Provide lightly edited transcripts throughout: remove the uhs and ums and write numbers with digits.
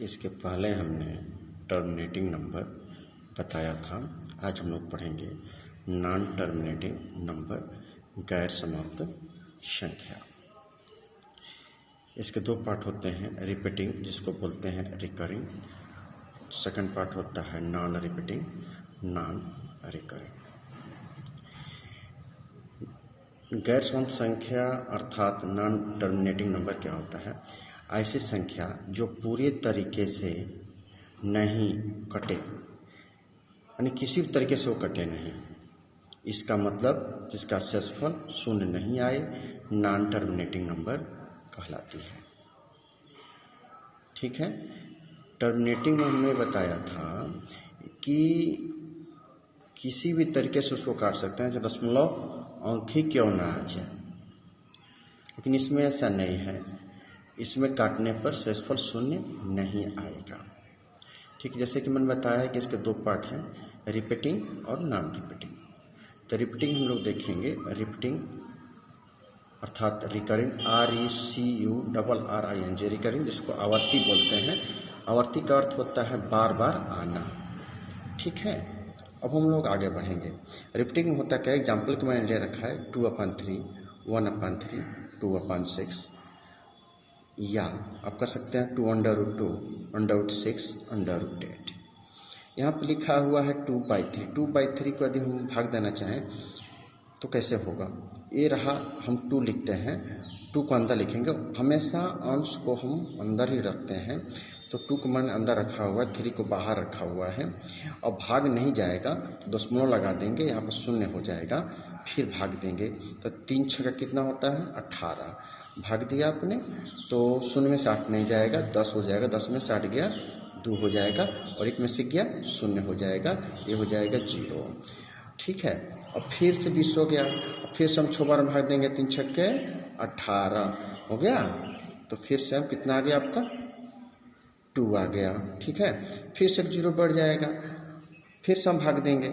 इसके पहले हमने टर्मिनेटिंग नंबर बताया था। आज हम लोग पढ़ेंगे नॉन टर्मिनेटिंग नंबर, गैर समाप्त संख्या। इसके दो पार्ट होते हैं, रिपीटिंग जिसको बोलते हैं रिकरिंग, सेकंड पार्ट होता है नॉन रिपीटिंग, नॉन रिकरिंग। गैर समाप्त संख्या अर्थात नॉन टर्मिनेटिंग नंबर क्या होता है? ऐसी संख्या जो पूरे तरीके से नहीं कटे, यानी किसी भी तरीके से वो कटे नहीं। इसका मतलब जिसका शेषफल शून्य नहीं आए, नॉन टर्मिनेटिंग नंबर कहलाती है। ठीक है। टर्मिनेटिंग में हमने बताया था कि किसी भी तरीके से उसको काट सकते हैं, चाहे दशमलव अंक ही क्यों ना आ जाए, लेकिन इसमें ऐसा नहीं है। इसमें काटने पर शेषफल शून्य नहीं आएगा। ठीक, जैसे कि मैंने बताया है कि इसके दो पार्ट हैं, रिपीटिंग और नॉन रिपीटिंग। तो रिपीटिंग हम लोग देखेंगे, रिपीटिंग अर्थात रिकरिंग, RECURRING, रिकरिंग जिसको आवर्ती बोलते हैं। आवर्ती का अर्थ होता है बार बार आना। ठीक है। अब हम लोग आगे बढ़ेंगे। रिपीटिंग में होता क्या है, एग्जाम्पल के मैंने ले रखा है 2/3, 1/3, 2/6, या आप कर सकते हैं 2√2, √6, √8। यहाँ पर लिखा हुआ है 2/3। 2/3 को यदि हम भाग देना चाहें तो कैसे होगा? ये रहा, हम 2 लिखते हैं, 2 को अंदर लिखेंगे। हमेशा अंश को हम अंदर ही रखते हैं, तो 2 को मैंने अंदर रखा हुआ है, 3 को बाहर रखा हुआ है। और भाग नहीं जाएगा तो दशमलव लगा देंगे, यहाँ पर शून्य हो जाएगा, फिर भाग देंगे तो 3 छक्का कितना होता है? 18। भाग दिया आपने तो शून्य में 60 नहीं जाएगा, 10 हो जाएगा, 10 में 60 गया, 2 हो जाएगा, और 1 में से गया, शून्य हो जाएगा, ये हो जाएगा 0। ठीक है। और फिर से 20 हो गया, फिर से हम 6 बार भाग देंगे, 3 छक्के 18 हो गया, तो फिर से हम कितना आ गया आपका? 2 आ गया। ठीक है। फिर से 0 बढ़ जाएगा, फिर से हम भाग देंगे,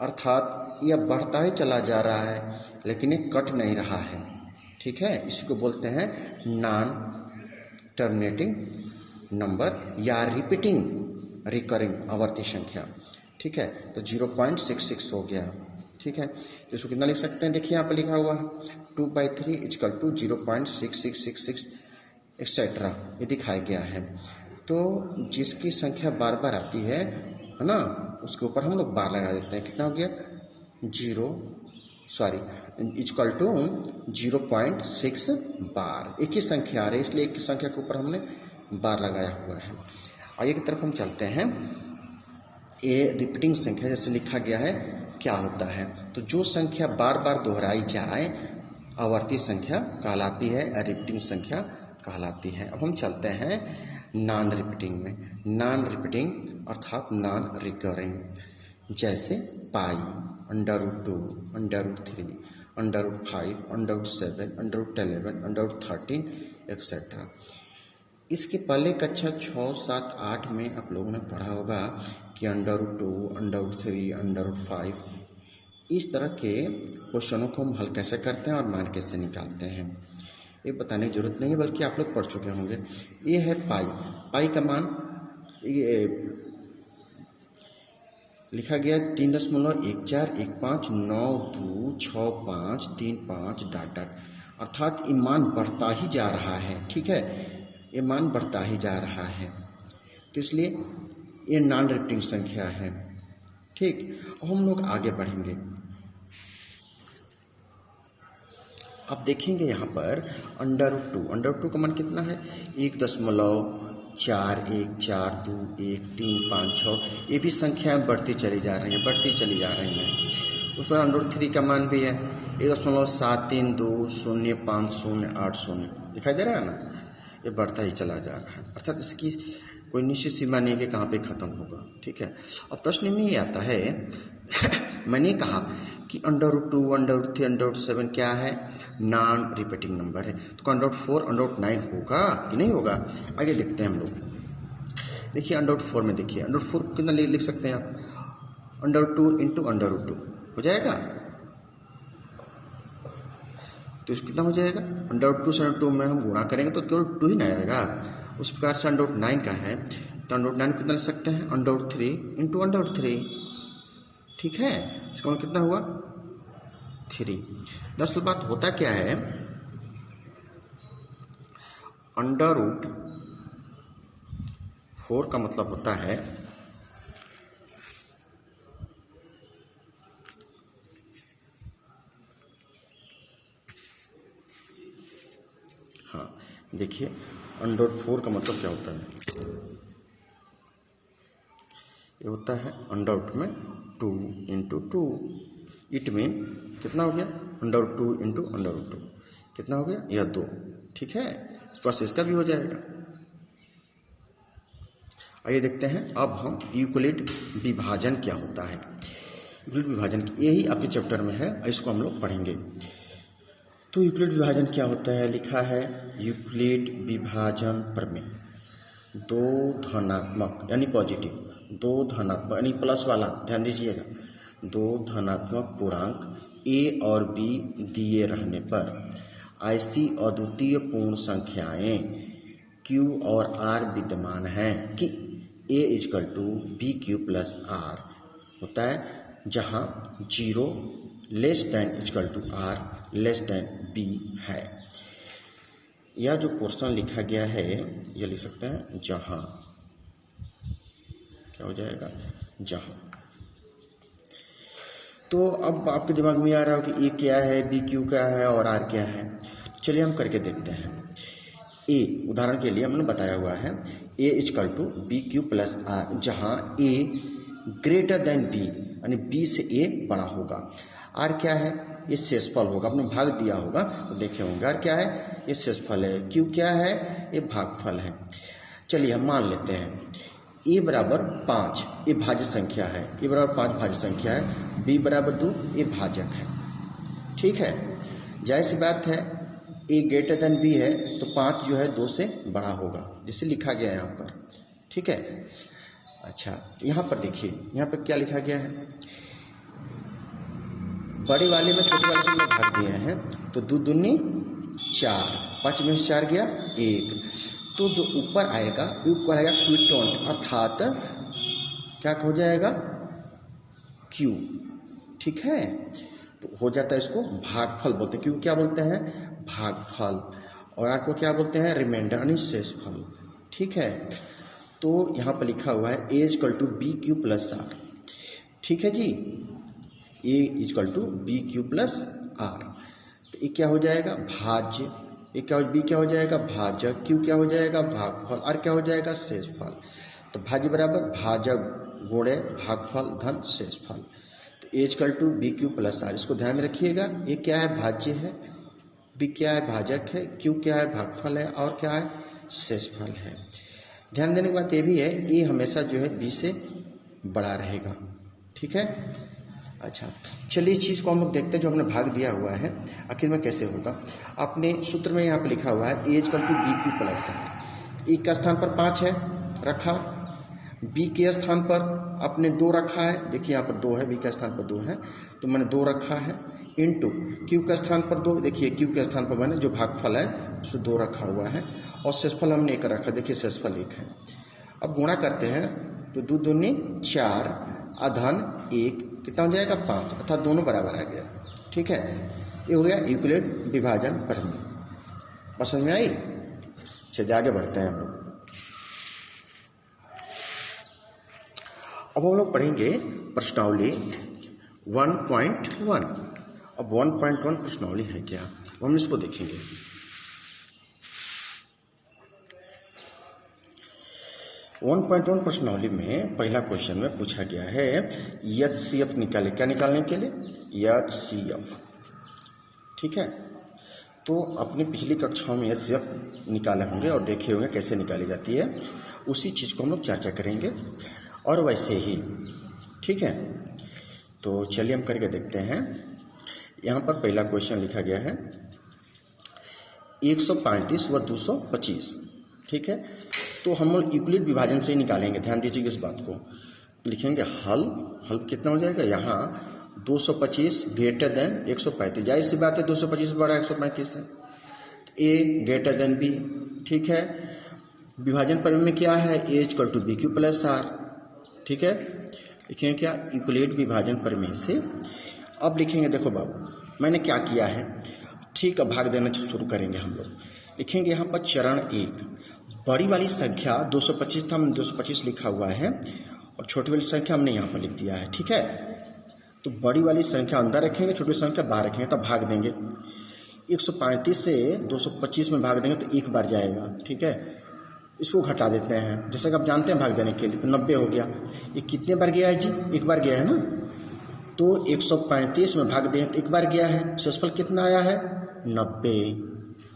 अर्थात यह बढ़ता ही चला जा रहा है लेकिन ये कट नहीं रहा है। ठीक है। इसी को बोलते हैं नॉन टर्मिनेटिंग नंबर या रिपीटिंग रिकरिंग आवर्ती संख्या। ठीक है। तो 0.66 हो गया। ठीक है। तो इसको कितना लिख सकते हैं? देखिए यहाँ पर लिखा हुआ है 2/3 = 0.6666 एक्सेट्रा, ये दिखाया गया है। तो जिसकी संख्या बार बार आती है ना, उसके ऊपर हम लोग बार लगा देते हैं। कितना हो गया? 0.6 बार। एक ही संख्या आ रही है, इसलिए एक ही संख्या के ऊपर हमने बार लगाया हुआ है। आगे की तरफ हम चलते हैं। ये रिपीटिंग संख्या जैसे लिखा गया है क्या होता है? तो जो संख्या बार बार दोहराई जाए आवर्ती संख्या कहलाती है, रिपीटिंग संख्या कहलाती है। अब हम चलते हैं नॉन रिपीटिंग में। नॉन रिपीटिंग अर्थात नॉन रिकरिंग, जैसे पाई, √2, √3, √5, √7, √11, √13 एक्सेट्रा। इसके पहले कक्षा 6, 7, 8 में आप लोगों ने पढ़ा होगा कि √2, √3, √5 इस तरह के क्वेश्चनों को हम हल कैसे करते हैं और मान कैसे निकालते हैं, ये बताने की जरूरत नहीं है, बल्कि आप लोग पढ़ चुके होंगे। ये है पाई। पाई का मान ये लिखा गया 3.1415926535 ... अर्थात ये मान बढ़ता ही जा रहा है। ठीक है। ये मान बढ़ता ही जा रहा है, तो इसलिए ये नॉन रिपीटिंग संख्या है। ठीक। अब हम लोग आगे बढ़ेंगे। अब देखेंगे यहाँ पर √2 का मान कितना है? 1.41421356, ये भी संख्याएं बढ़ती चली जा रही हैं, बढ़ती चली जा रही हैं। उसमें √3 का मान भी है 1.73205080, दिखाई दे रहा है ना? ये बढ़ता ही चला जा रहा है, अर्थात इसकी कोई निश्चित सीमा नहीं कि कहाँ पे ख़त्म होगा। ठीक है। और प्रश्न में ये आता है मैंने कहा कि √2, √3, √7 क्या है? नॉन रिपीटिंग नंबर है। तो √4, √9 होगा कि नहीं होगा? आगे देखते हैं हम लोग। देखिए √4 में, देखिए √4 कितना लिख सकते हैं आप? √2 × √2 हो जाएगा, तो कितना हो जाएगा? √2 से √2 में हम गुणा करेंगे तो केवल 2 ही ना आएगा, उस प्रकार से अंडर रूट 9 का है तो अंडर रूट 9 कितना लिख सकते हैं, under root 3 into under root 3, ठीक है। इसका मतलब कितना हुआ 3। दरअसल बात होता क्या है, अंडर रूट 4 का मतलब होता है हाँ देखिए अंडर रूट 4 का मतलब क्या होता है, ये होता है अंडर रूट में 2 इंटू 2, इट मीन कितना हो गया under root 2 into under root 2, कितना हो गया यह 2, ठीक है। इस पास इसका भी हो जाएगा। आइए देखते हैं अब हम यूक्लिड विभाजन क्या होता है। यूक्लिड विभाजन यही आपके चैप्टर में है, इसको हम लोग पढ़ेंगे। तो यूक्लिड विभाजन क्या होता है, लिखा है यूक्लिड विभाजन प्रमेय, दो धनात्मक यानी पॉजिटिव, दो धनात्मक यानी प्लस वाला, ध्यान दीजिएगा, दो धनात्मक पूर्णांक ए और बी दिए रहने पर ऐसी अद्वितीय पूर्ण संख्याएं Q और R विद्यमान हैं कि A equal to B Q plus R होता है, जहां 0 less than equal to R less than B है। यह जो पोर्शन लिखा गया है यह लिख सकते हैं जहां, क्या हो जाएगा जहां। तो अब आपके दिमाग में आ रहा हो कि ए क्या है, बी क्यू क्या है और आर क्या है। चलिए हम करके देखते हैं। ए उदाहरण के लिए हमने बताया हुआ है A equal to B Q plus R, जहां ए ग्रेटर देन बी यानी बी से ए बड़ा होगा। आर क्या है, ये शेषफल होगा, आपने भाग दिया होगा तो देखे होंगे। आर क्या है, ये शेषफल है। क्यू क्या है, ये भागफल है। चलिए हम मान लेते हैं ए बराबर 5 ये भाज्य संख्या है, ए बराबर 5 भाज्य संख्या है, बी बराबर 2 ये भाजक है, ठीक है। जाहिर सी बात है ए ग्रेटर देन बी है तो 5 जो है 2 से बड़ा होगा, जिसे लिखा गया है यहाँ पर, ठीक है। अच्छा यहाँ पर देखिए, यहाँ पर क्या लिखा गया है, बड़े वाले में छोटे वाले से हम लोग भाग दिए हैं तो 2 दूनी 4, 5 में से 4 गया 1, तो जो ऊपर आएगा ऊपर आएगा क्विटोंट, अर्थात क्या हो जाएगा क्यू, ठीक है। तो हो जाता है, इसको भागफल बोलते हैं। क्यू क्या बोलते हैं, भागफल, और आर को क्या बोलते हैं, रिमाइंडर यानी शेषफल, ठीक है। तो यहाँ पर लिखा हुआ है A equal to B Q plus R, ठीक है जी, A equal to B Q plus R. तो ये क्या हो जाएगा भाज्य, ये क्या, बी क्या हो जाएगा भाजक, क्यू क्या हो जाएगा भागफल, आर क्या हो जाएगा शेषफल। तो भाज्य बराबर भाजक गुणे भागफल धन शेषफल। तो A equal to B Q plus R, इसको ध्यान में रखिएगा। ये क्या है भाज्य है, बी क्या है भाजक है, क्यू क्या है भागफल है और क्या है शेषफल है। ध्यान देने की बात ये भी है ए हमेशा जो है बी से बड़ा रहेगा, ठीक है। अच्छा चलिए इस चीज़ को हम लोग देखते हैं, जो हमने भाग दिया हुआ है आखिर में कैसे होगा। आपने सूत्र में यहाँ पे लिखा हुआ है A equal to B Q plus R, A का स्थान पर 5 है रखा, बी के स्थान पर आपने 2 रखा है, देखिए यहाँ पर 2 है, बी के स्थान पर 2 है तो मैंने 2 रखा है, इंटू क्यू के स्थान पर 2, देखिए क्यू के स्थान पर मैंने जो भागफल है उसको 2 रखा हुआ है, और शेषफल हमने 1 रखा, देखिए शेषफल 1 है। अब गुणा करते हैं तो 2 दूनी 4 अधन 1 कितना हो जाएगा 5, अर्थात दोनों बराबर आ गया, ठीक है। ये हो गया यूक्लिड विभाजन प्रमेय। समझ में आई? चलिए आगे बढ़ते हैं हम लोग। अब हम लोग पढ़ेंगे प्रश्नावली 1.1। अब 1.1 प्रश्नावली है क्या, हम इसको देखेंगे। वन 1.1 प्रश्नावली में पहला क्वेश्चन में पूछा गया है HCF निकाले, क्या निकालने के लिए HCF, ठीक है। तो अपनी पिछली कक्षाओं में HCF निकाले होंगे और देखे होंगे कैसे निकाली जाती है, उसी चीज़ को हम लोग चर्चा करेंगे और वैसे ही, ठीक है। तो चलिए हम करके देखते हैं। यहाँ पर पहला क्वेश्चन लिखा गया है 135 व 225, ठीक है। तो हम लोग यूक्लिड विभाजन से ही निकालेंगे, ध्यान दीजिएगा इस बात को। लिखेंगे हल कितना हो जाएगा, यहाँ 225 ग्रेटर देन 135, जाहिर सी बात है 225 बड़ा 135 है, ए ग्रेटर देन बी, ठीक है। विभाजन प्रमेय में क्या है, A equal to B Q plus R. ठीक है, लिखेंगे क्या, यूक्लिड विभाजन प्रमेय से। अब लिखेंगे, देखो बाबू मैंने क्या किया है, ठीक है, भाग देना शुरू करेंगे हम लोग। लिखेंगे यहाँ पर चरण 1, बड़ी वाली संख्या 225 था, हमने 225 लिखा हुआ है, और छोटी वाली संख्या हमने यहाँ पर लिख दिया है। ठीक है, तो बड़ी वाली संख्या अंदर रखेंगे, छोटी संख्या बाहर रखेंगे, तब भाग देंगे। 135 से 225 में भाग देंगे तो एक बार जाएगा। ठीक है, इसको घटा देते हैं, जैसे कि आप जानते हैं भाग देने के लिए, तो 90 हो गया। ये कितने बार गया है जी, एक बार गया है ना, तो 135 में भाग दिया तो एक बार गया है, शेषफल कितना आया है 90।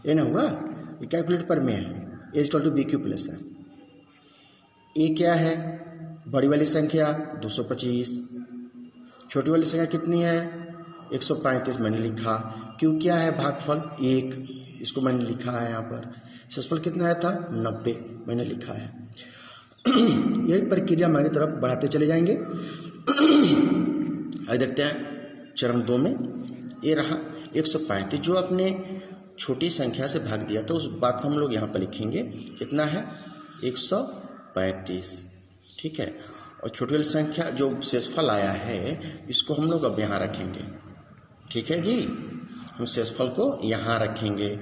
ये ना हुआ, ये कैलकुलेट पर में है, A equal to B Q plus है। ए क्या है, बड़ी वाली संख्या 225, छोटी वाली संख्या कितनी है 135 मैंने लिखा। क्यों क्या है भागफल 1, इसको मैंने लिखा है यहाँ पर। शेषफल कितना आया था 90 मैंने लिखा है। यही प्रक्रिया हमारी तरफ बढ़ाते चले जाएंगे। आइए देखते हैं चरण 2 में, ये रहा 135 जो अपने छोटी संख्या से भाग दिया था, उस बात को हम लोग यहाँ पर लिखेंगे, कितना है 135। ठीक है, और छोटी वाली संख्या जो शेषफल आया है इसको हम लोग अब यहाँ रखेंगे। ठीक है जी, हम शेषफल को यहाँ रखेंगे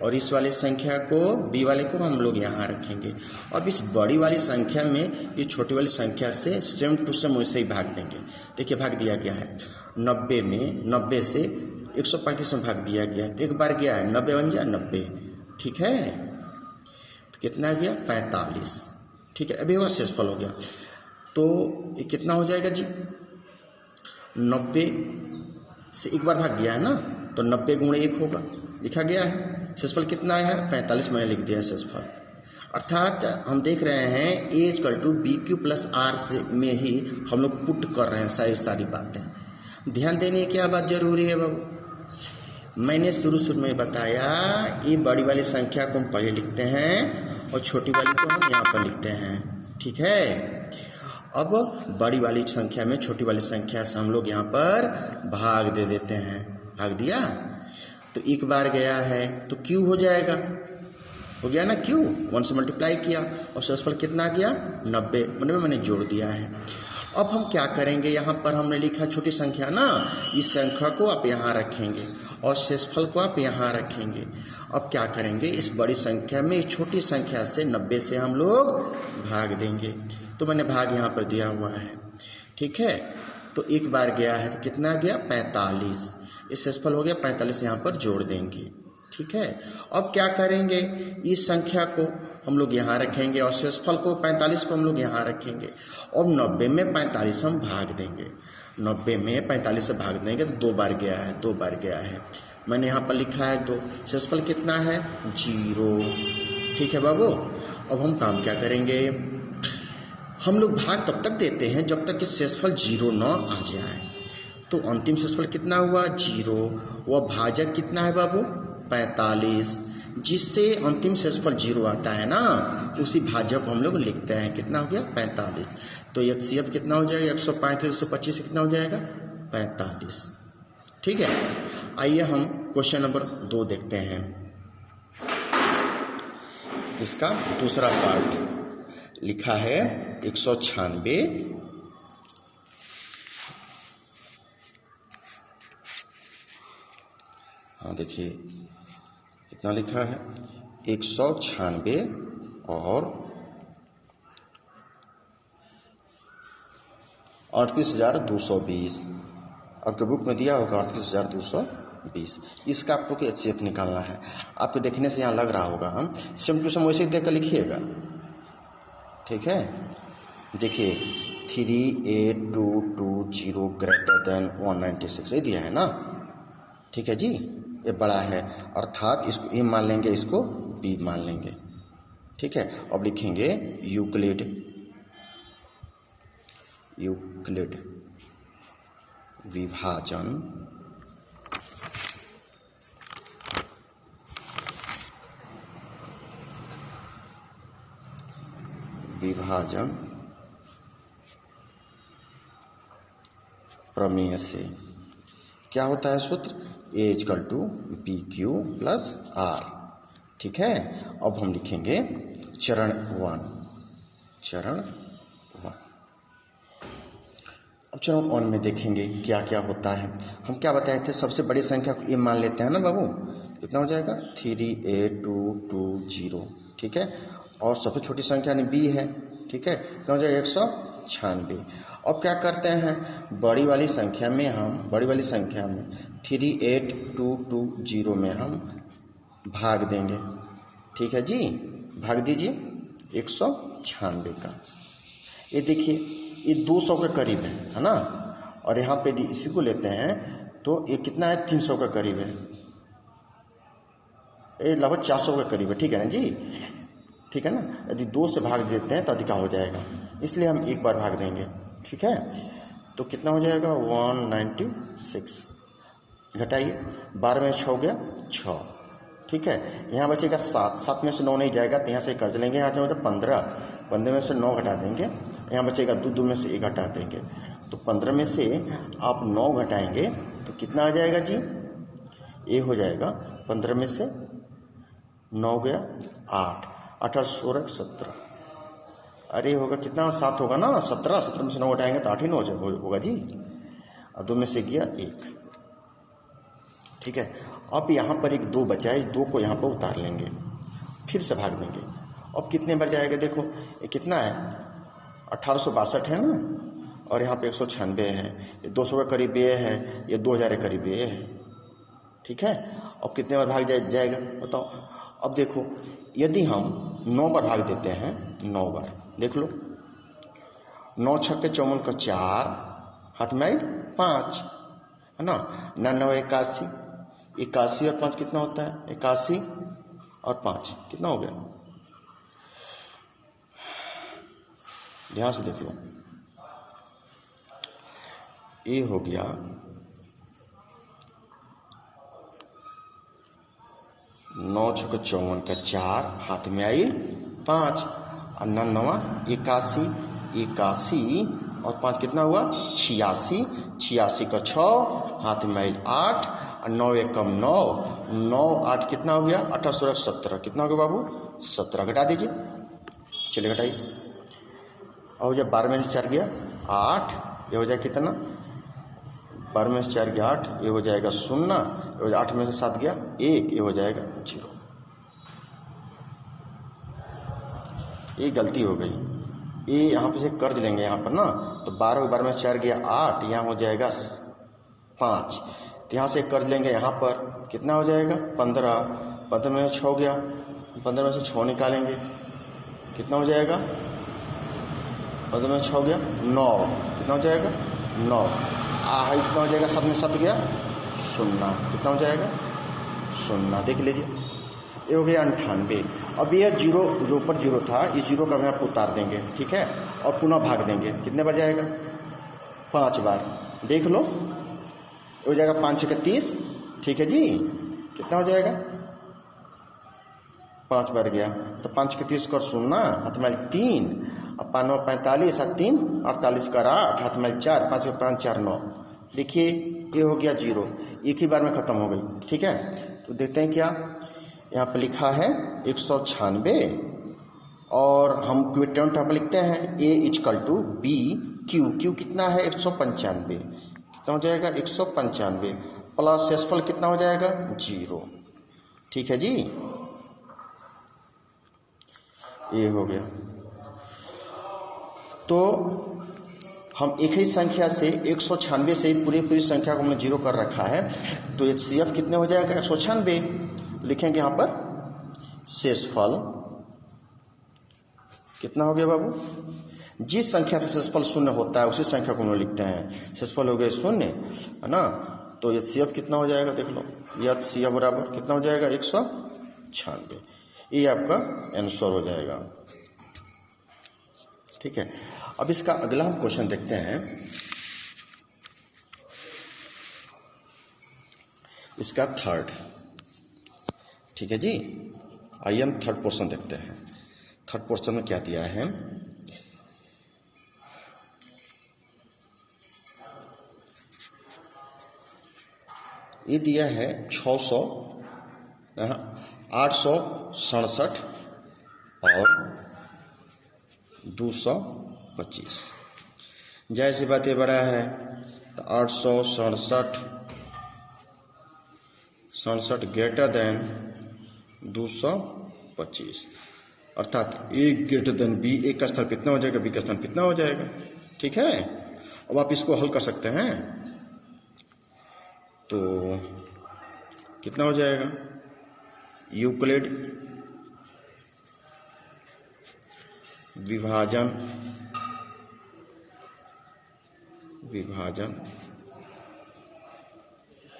और इस वाली संख्या को, बी वाले को हम लोग यहाँ रखेंगे। अब इस बड़ी वाली संख्या में ये छोटी वाली संख्या से सेम टू सेम वैसे ही भाग देंगे। देखिए भाग दिया गया है 90 में, 90 से 135 में भाग दिया गया है, तो एक बार गया है 90 बन गया 90। ठीक है, तो कितना गया 45। ठीक है, अभी वह शेषफल हो गया, तो ये कितना हो जाएगा जी, 90 से एक बार भाग गया है ना, तो 90 गुणे 1 होगा, लिखा गया है। शेषफल कितना आया है 45 मैंने लिख दिया है शेषफल। अर्थात हम देख रहे हैं A equal to B Q plus R से में ही हम लोग पुट कर रहे हैं सारी बातें। ध्यान देने की क्या बात जरूरी है बाबू, मैंने शुरू में बताया ये बड़ी वाली संख्या को हम पहले लिखते हैं और छोटी वाली को हम यहाँ पर लिखते हैं। ठीक है, अब बड़ी वाली संख्या में छोटी वाली संख्या से हम लोग यहाँ पर भाग दे देते हैं। भाग दिया तो एक बार गया है तो क्यू हो जाएगा, हो गया ना क्यू, 1 से मल्टीप्लाई किया और शेषफल कितना गया 90 मैंने जोड़ दिया है। अब हम क्या करेंगे, यहाँ पर हमने लिखा छोटी संख्या ना, इस संख्या को आप यहाँ रखेंगे और शेषफल को आप यहाँ रखेंगे। अब क्या करेंगे, इस बड़ी संख्या में छोटी संख्या से 90 से हम लोग भाग देंगे, तो मैंने भाग यहाँ पर दिया हुआ है। ठीक है, तो एक बार गया है तो कितना गया 45, इस शेषफल हो गया 45 यहाँ पर जोड़ देंगे। ठीक है, अब क्या करेंगे, इस संख्या को हम लोग यहाँ रखेंगे और शेषफल को 45 को हम लोग यहाँ रखेंगे और 90 में 45 हम भाग देंगे। 90 में 45 से भाग देंगे तो 2 बार गया है, 2 बार गया है, मैंने यहाँ पर लिखा है 2। शेषफल कितना है 0। ठीक है बाबू, अब हम काम क्या करेंगे, हम लोग भाग तब तक देते हैं जब तक कि शेषफल 0 न आ जाए। तो अंतिम शेषफल कितना हुआ 0, वह भाजक कितना है बाबू 45, जिससे अंतिम शेषफल 0 आता है ना, उसी भाजक को हम लोग लिखते हैं, कितना हो गया 45। तो एचसीएफ कितना हो जाएगा 135 125 से कितना हो जाएगा 45। ठीक है, आइए हम क्वेश्चन नंबर 2 देखते हैं। इसका दूसरा पार्ट लिखा है 196। हाँ देखिए कितना लिखा है 196 और 38,220। आपके बुक में दिया होगा 38,220। इसका आपको कि एचसीएफ निकालना है। आपको देखने से यहाँ लग रहा होगा, हम सेम टू सेम वैसे ही देख कर लिखिएगा। ठीक है, देखिए 38,220 ग्रेटर देन 196 ये दिया है ना। ठीक है जी, ये बड़ा है, अर्थात इसको ए मान लेंगे, इसको बी मान लेंगे। ठीक है, अब लिखेंगे यूक्लिड विभाजन प्रमेय से क्या होता है सूत्र, A equal to B Q plus R. ठीक है, अब हम लिखेंगे चरण 1, चरण 1। अब चरण 1 में देखेंगे क्या क्या होता है। हम क्या बताए थे, सबसे बड़ी संख्या को ये मान लेते हैं ना बाबू, कितना हो जाएगा 38220, ठीक है। और सबसे छोटी संख्या ने बी है, ठीक है, कितना हो जाएगा 196। अब क्या करते हैं, बड़ी वाली संख्या में 38220 में हम भाग देंगे, ठीक है जी, भाग दीजिए 196 का। ये देखिए ये 200 के करीब है ना, और यहाँ पे इसी को लेते हैं तो ये कितना है 300 के करीब है, ये लगभग 400 के करीब है, ठीक है ना जी, ठीक है ना। यदि 2 से भाग देते हैं तो अधिका हो जाएगा, इसलिए हम एक बार भाग देंगे, ठीक है। तो कितना हो जाएगा 196, घटाइए 12 में 6 हो गया 6, ठीक है। यहाँ बचेगा 7, 7 में से 9 नहीं जाएगा तो यहाँ से कर्ज लेंगे, यहाँ से 15, 15 में से 9 घटा देंगे, यहाँ बचेगा 2 में से 1 घटा देंगे, तो 15 में से आप 9 घटाएंगे तो कितना आ जाएगा जी, ये हो जाएगा 15 में से 9 गया 8, 8 और 16 17, अरे होगा कितना 7 होगा ना, 17, 17 में से 9 घटाएंगे तो 8 ही 9 होगा जी, और 2 में से गया 1, ठीक है। अब यहाँ पर एक 2 बचा है, इस 2 को यहाँ पर उतार लेंगे, फिर से भाग देंगे। अब कितने बार जाएगा देखो, ये कितना है 1862 है ना, और यहाँ पे 196 है, ये 200 के करीब ये है, ये 2000 के करीब ये है, ठीक है। अब कितने बार भाग जाएगा बताओ। अब देखो यदि हम 9 बार भाग देते हैं, 9 बार देख लो, 9 छक्के 54 का 4, हाथ में 5 है ना, 99 81, 81 और 5 कितना होता है 81 और 5 कितना हो गया, ध्यान से देख लो, ये हो गया 9 छक्के 54 का 4, हाथ में आई 5, और 99 81, 81 और 5 कितना हुआ 86, 86 का 6, हाथ में आई 8, और 9 एकम 9, 9 8 कितना हो गया 18 16 17, कितना हो गया बाबू 17, घटा दीजिए, चलिए घटाइए। और जब 12 में से 4 गया 8, ये हो जाएगा कितना, 12 में से 4 गया 8, ये हो जाएगा 0, 8 में से 7 गया 1, ये हो जाएगा 0। ये गलती हो गई, ये यहाँ पे से कर्ज लेंगे यहाँ पर ना, तो 12 में 4 गया 8, यहाँ हो जाएगा 5, तो यहाँ से कर्ज लेंगे, यहाँ पर कितना हो जाएगा 15, 15 में से 6 गया, 15 में से 6 निकालेंगे, कितना हो जाएगा 15 में 6 गया 9, कितना हो जाएगा 9, कितना हो जाएगा 7 में 7 गया 0, कितना हो जाएगा 0, देख लीजिए ये हो गया 98। अब ये 0 जो ऊपर 0 था, इस 0 का हम यहाँ पर उतार देंगे, ठीक है, और पुनः भाग देंगे, कितने बार जाएगा 5 बार, देख लो ये हो जाएगा 5 छक्के 30, ठीक है जी, कितना हो जाएगा 5 बार गया तो 5 छक्के 30 कर 0, हाथ में 3, अब 5 9 45, 7 3 48 कर 8, हाथ में 4, 5 5 4 9, देखिए ये हो गया 0, एक ही बार में खत्म हो गई, ठीक है। तो देखते हैं क्या यहाँ पर लिखा है 196, और हम क्वेश्चन पर लिखते हैं A = B Q, Q कितना है 195, कितना हो जाएगा 195 प्लस शेषफल कितना हो जाएगा 0, ठीक है जी, ये हो गया। तो हम एक ही संख्या से 196 से पूरी संख्या को हमने 0 कर रखा है, तो HCF कितने हो जाएगा 196, लिखेंगे यहाँ पर शेषफल कितना हो गया बाबू, जिस संख्या से शेषफल 0 होता है उसी संख्या को हम लिखते हैं, शेषफल हो गए 0 है ना, तो HCF कितना हो जाएगा देख लो, HCF बराबर कितना हो जाएगा 196, ये आपका आंसर हो जाएगा, ठीक है। अब इसका अगला हम क्वेश्चन देखते हैं, इसका थर्ड, ठीक है जी, आइए हम थर्ड पोर्शन देखते हैं। थर्ड पोर्शन में क्या दिया है, ये दिया है 867 और 225। जाहिर सी बात ये बड़ा है तो 867 ग्रेटर देन 225, अर्थात ए ग्रेटर देन बी। ए का स्थान कितना हो जाएगा, बी का स्थान कितना हो जाएगा। ठीक है, अब आप इसको हल कर सकते हैं तो कितना हो जाएगा, यूक्लिड विभाजन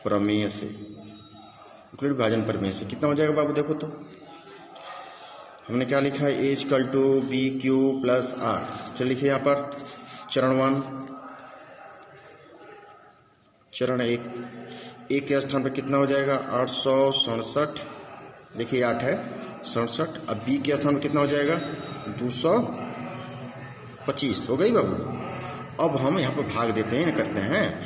प्रमेय से, यूक्लिड विभाजन प्रमेय से कितना हो जाएगा बाबू। देखो तो हमने क्या लिखा है, A equal to B Q plus R. चलिए लिखिए यहाँ पर चरण 1, चरण 1, ए के स्थान पर कितना हो जाएगा 867, देखिए 8 है 67। अब बी के स्थान पर कितना हो जाएगा 225 हो गई बाबू। अब हम यहाँ पर भाग देते हैं, करते हैं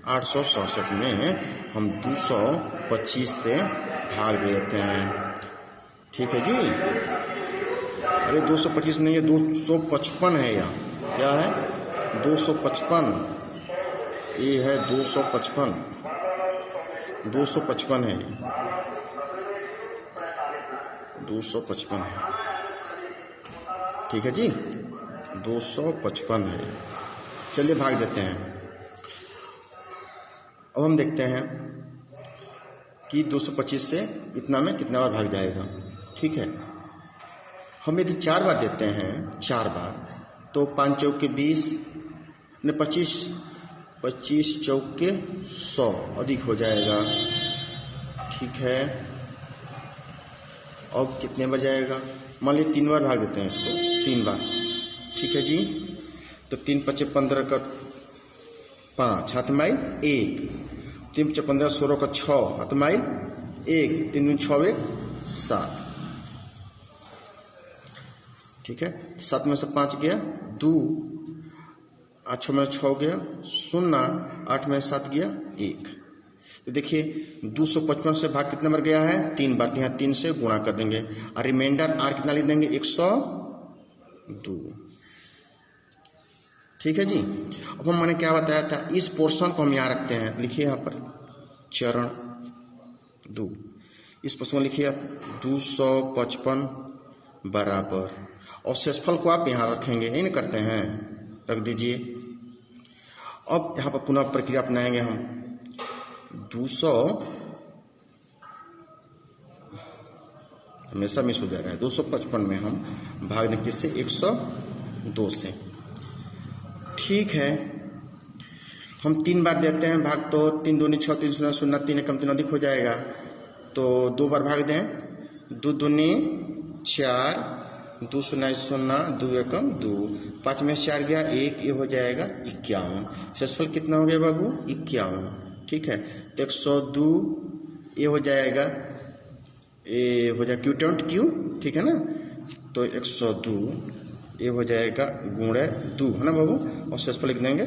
867 में हम 225 से भाग देते हैं। ठीक है जी, अरे 225 नहीं है 255 है, यहाँ क्या है 255, ये है 255 है, 255 है। ठीक है जी, 255 है। चलिए भाग देते हैं। अब हम देखते हैं कि 225 से इतना में कितना बार भाग जाएगा। ठीक है, हम यदि 4 बार देते हैं, 4 बार, तो 5 चौके 20 ने 25, 25 चौके 100 अधिक हो जाएगा। ठीक है, अब कितने बार जाएगा, मान लीजिए 3 बार भाग देते हैं इसको, 3 बार। ठीक है जी, तो 3 5 15 का 5 हाथ माइल 1, 3 5 15 16 का 6 हाथ माइल 1, 3 दूनी 6 1 7। ठीक है, 7 में से 5 गया 2, 8 में 6 गया 0, 8 में 7 गया 1। तो देखिए 255 से भाग कितने बार गया है, 3 बार। यहाँ 3 से गुणा कर देंगे और रिमाइंडर आर कितना लिख देंगे 102। ठीक है जी, अब मैंने क्या बताया था, इस पोर्शन को हम यहाँ रखते हैं। लिखिए यहाँ पर चरण 2, इस पोर्शन लिखिए आप 255 बराबर, और शेषफल को आप यहाँ रखेंगे, यही ना करते हैं, रख दीजिए। अब यहाँ पर पुनः प्रक्रिया अपनाएंगे हम, 200 हमेशा मिस हो जा रहा है, 255 में हम भाग दें किससे, 102 से। ठीक है, हम 3 बार देते हैं भाग, तो 3 दूनी 6, 3 0 0, 3 एकम 3 अधिक हो जाएगा, तो 2 बार भाग दें, 2 दूनी 4, 2 0 0, 2 एकम 2, 5 में 4 गया 1, ये हो जाएगा 51। शेषफल कितना हो गया बाबू 51। ठीक है, तो 102 ये हो जाएगा, ये हो जाएगा क्यू, ठीक है ना, तो 102 ये हो जाएगा गुणे 2 है ना बाबू, और शेषफल लिख देंगे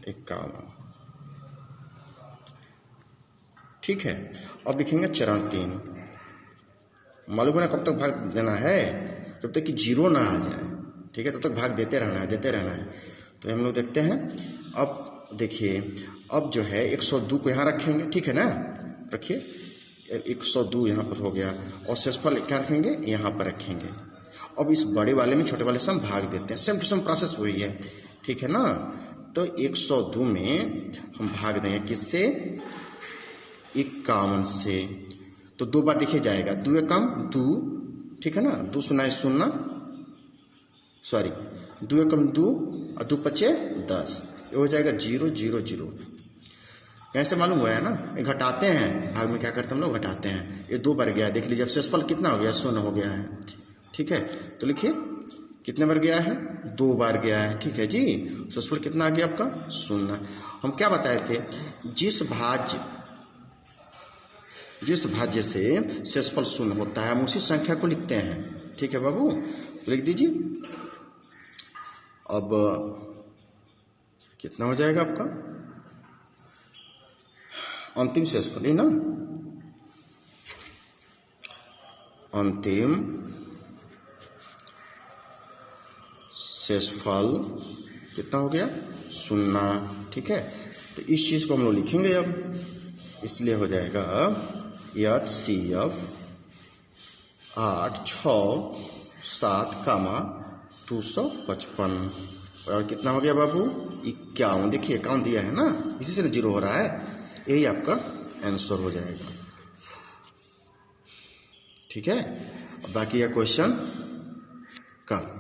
51। ठीक है, अब लिखेंगे चरण 3। मालूम है ना कब तक भाग देना है, जब तक कि 0 ना आ जाए। ठीक है, तब तक भाग देते रहना है। तो हम लोग देखते हैं। अब देखिए, अब जो है 102 को यहाँ रखेंगे, ठीक है ना, रखिए 102 यहाँ पर हो गया, और शेषफल क्या रखेंगे, यहाँ पर रखेंगे। अब इस बड़े वाले में छोटे वाले से हम भाग देते हैं, सेम टू सेम प्रोसेस हुई है। ठीक है ना, तो 102 में हम भाग देंगे किससे, 51 से, तो 2 बार देखिए जाएगा, 2 एकम 2, ठीक है ना, 2 0 0, सॉरी 2 एकम 2 और 2 5 10, ये हो जाएगा 0 0 0। कैसे मालूम हुआ है ना, ये घटाते हैं, भाग में क्या करते हैं हम लोग, घटाते हैं। ये 2 बार गया, देख लीजिए, अब शेषफल कितना हो गया, 0 हो गया है। ठीक है, तो लिखिए कितने बार गया है, 2 बार गया है। ठीक है जी, शेषफल कितना आ गया आपका 0। हम क्या बताए थे, जिस भाज्य से शेषफल 0 होता है हम उसी संख्या को लिखते हैं। ठीक है बाबू, तो लिख दीजिए। अब कितना हो जाएगा आपका अंतिम शेषफल, है ना, अंतिम शेषफल कितना हो गया 0। ठीक है, तो इस चीज को हम लोग लिखेंगे अब, इसलिए हो जाएगा HCF 8 6 7 255। और कितना हो गया बाबू 51। देखिए 51 दिया है ना, इसी से 0 हो रहा है, यही आपका आंसर हो जाएगा। ठीक है, बाकी का क्वेश्चन कल।